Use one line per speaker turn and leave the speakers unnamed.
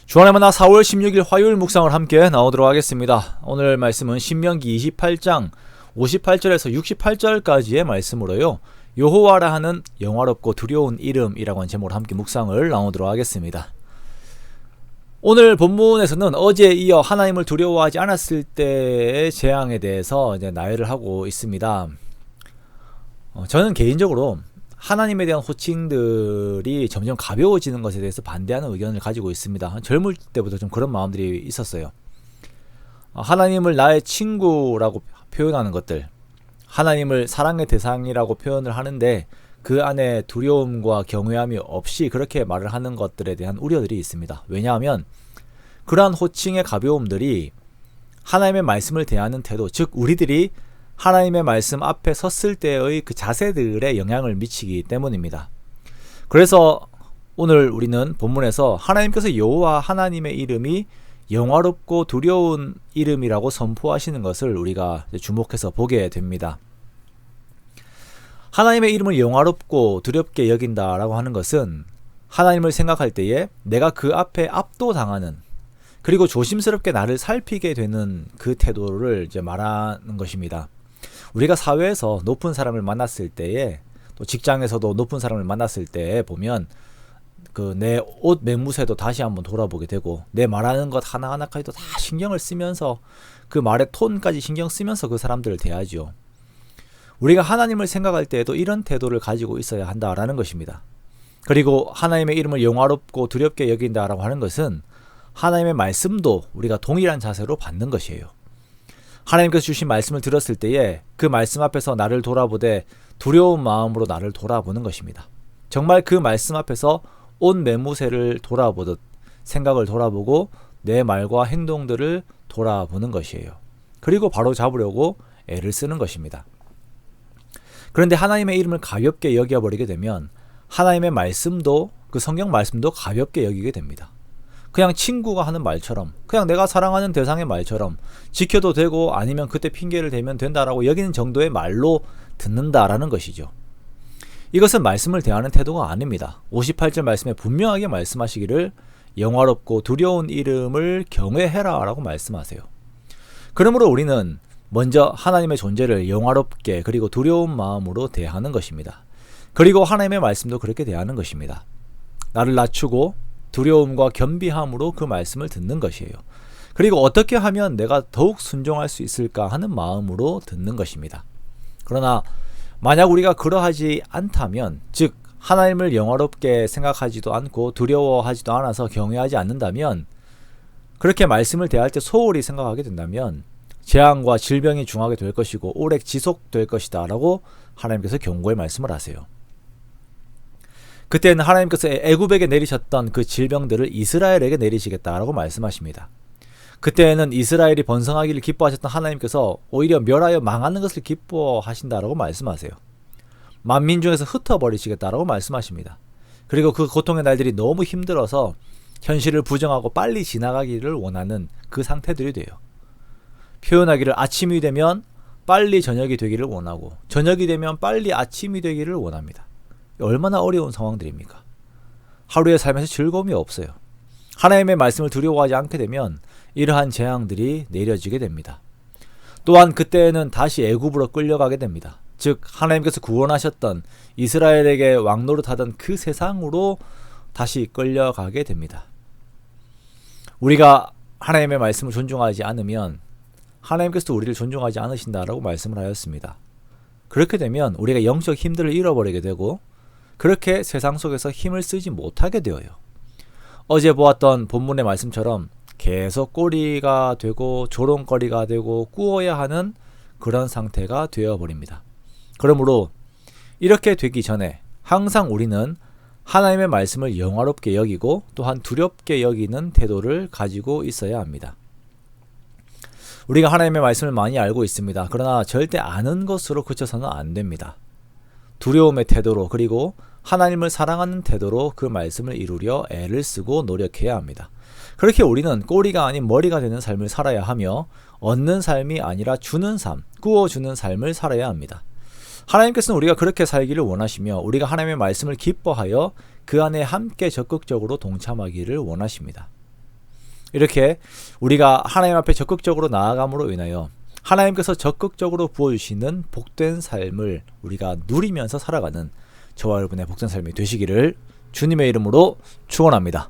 주안의 만나 4월 16일 화요일 묵상을 함께 나오도록 하겠습니다. 오늘 말씀은 신명기 28장 58절에서 68절까지의 말씀으로요. 여호와라 하는 영화롭고 두려운 이름이라고 하는 제목으로 함께 묵상을 나오도록 하겠습니다. 오늘 본문에서는 어제에 이어 하나님을 두려워하지 않았을 때의 재앙에 대해서 이제 나열을 하고 있습니다. 저는 개인적으로 하나님에 대한 호칭들이 점점 가벼워지는 것에 대해서 반대하는 의견을 가지고 있습니다. 젊을 때부터 좀 그런 마음들이 있었어요. 하나님을 나의 친구라고 표현하는 것들, 하나님을 사랑의 대상이라고 표현을 하는데 그 안에 두려움과 경외함이 없이 그렇게 말을 하는 것들에 대한 우려들이 있습니다. 왜냐하면 그러한 호칭의 가벼움들이 하나님의 말씀을 대하는 태도, 즉 우리들이 하나님의 말씀 앞에 섰을 때의 그 자세들에 영향을 미치기 때문입니다. 그래서 오늘 우리는 본문에서 하나님께서 여호와 하나님의 이름이 영화롭고 두려운 이름이라고 선포하시는 것을 우리가 주목해서 보게 됩니다. 하나님의 이름을 영화롭고 두렵게 여긴다라고 하는 것은 하나님을 생각할 때에 내가 그 앞에 압도당하는, 그리고 조심스럽게 나를 살피게 되는 그 태도를 이제 말하는 것입니다. 우리가 사회에서 높은 사람을 만났을 때에, 또 직장에서도 높은 사람을 만났을 때에 보면 그 내 옷 매무새도 다시 한번 돌아보게 되고, 내 말하는 것 하나하나까지도 다 신경을 쓰면서, 그 말의 톤까지 신경 쓰면서 그 사람들을 대하죠. 우리가 하나님을 생각할 때에도 이런 태도를 가지고 있어야 한다라는 것입니다. 그리고 하나님의 이름을 영화롭고 두렵게 여긴다라고 하는 것은 하나님의 말씀도 우리가 동일한 자세로 받는 것이에요. 하나님께서 주신 말씀을 들었을 때에 그 말씀 앞에서 나를 돌아보되 두려운 마음으로 나를 돌아보는 것입니다. 정말 그 말씀 앞에서 온 매무새를 돌아보듯 생각을 돌아보고 내 말과 행동들을 돌아보는 것이에요. 그리고 바로 잡으려고 애를 쓰는 것입니다. 그런데 하나님의 이름을 가볍게 여겨버리게 되면 하나님의 말씀도, 그 성경 말씀도 가볍게 여기게 됩니다. 그냥 친구가 하는 말처럼, 그냥 내가 사랑하는 대상의 말처럼 지켜도 되고 아니면 그때 핑계를 대면 된다라고 여기는 정도의 말로 듣는다라는 것이죠. 이것은 말씀을 대하는 태도가 아닙니다. 58절 말씀에 분명하게 말씀하시기를 영화롭고 두려운 이름을 경외해라 라고 말씀하세요. 그러므로 우리는 먼저 하나님의 존재를 영화롭게 그리고 두려운 마음으로 대하는 것입니다. 그리고 하나님의 말씀도 그렇게 대하는 것입니다. 나를 낮추고 두려움과 겸비함으로 그 말씀을 듣는 것이에요. 그리고 어떻게 하면 내가 더욱 순종할 수 있을까 하는 마음으로 듣는 것입니다. 그러나 만약 우리가 그러하지 않다면, 즉 하나님을 영화롭게 생각하지도 않고 두려워하지도 않아서 경외하지 않는다면, 그렇게 말씀을 대할 때 소홀히 생각하게 된다면 재앙과 질병이 중하게 될 것이고 오래 지속될 것이다 라고 하나님께서 경고의 말씀을 하세요. 그때는 하나님께서 애굽에게 내리셨던 그 질병들을 이스라엘에게 내리시겠다라고 말씀하십니다. 그때는 이스라엘이 번성하기를 기뻐하셨던 하나님께서 오히려 멸하여 망하는 것을 기뻐하신다라고 말씀하세요. 만민 중에서 흩어버리시겠다라고 말씀하십니다. 그리고 그 고통의 날들이 너무 힘들어서 현실을 부정하고 빨리 지나가기를 원하는 그 상태들이 돼요. 표현하기를 아침이 되면 빨리 저녁이 되기를 원하고, 저녁이 되면 빨리 아침이 되기를 원합니다. 얼마나 어려운 상황들입니까? 하루의 삶에서 즐거움이 없어요. 하나님의 말씀을 두려워하지 않게 되면 이러한 재앙들이 내려지게 됩니다. 또한 그때는 다시 애굽으로 끌려가게 됩니다. 즉 하나님께서 구원하셨던, 이스라엘에게 왕노릇하던 그 세상으로 다시 끌려가게 됩니다. 우리가 하나님의 말씀을 존중하지 않으면 하나님께서도 우리를 존중하지 않으신다라고 말씀을 하였습니다. 그렇게 되면 우리가 영적 힘들을 잃어버리게 되고, 그렇게 세상 속에서 힘을 쓰지 못하게 되어요. 어제 보았던 본문의 말씀처럼 계속 꼬리가 되고 조롱거리가 되고 꾸어야 하는 그런 상태가 되어버립니다. 그러므로 이렇게 되기 전에 항상 우리는 하나님의 말씀을 영화롭게 여기고 또한 두렵게 여기는 태도를 가지고 있어야 합니다. 우리가 하나님의 말씀을 많이 알고 있습니다. 그러나 절대 아는 것으로 그쳐서는 안 됩니다. 두려움의 태도로, 그리고 하나님을 사랑하는 태도로 그 말씀을 이루려 애를 쓰고 노력해야 합니다. 그렇게 우리는 꼬리가 아닌 머리가 되는 삶을 살아야 하며, 얻는 삶이 아니라 주는 삶, 구워주는 삶을 살아야 합니다. 하나님께서는 우리가 그렇게 살기를 원하시며, 우리가 하나님의 말씀을 기뻐하여 그 안에 함께 적극적으로 동참하기를 원하십니다. 이렇게 우리가 하나님 앞에 적극적으로 나아감으로 인하여 하나님께서 적극적으로 부어주시는 복된 삶을 우리가 누리면서 살아가는 저와 여러분의 복된 삶이 되시기를 주님의 이름으로 축원합니다.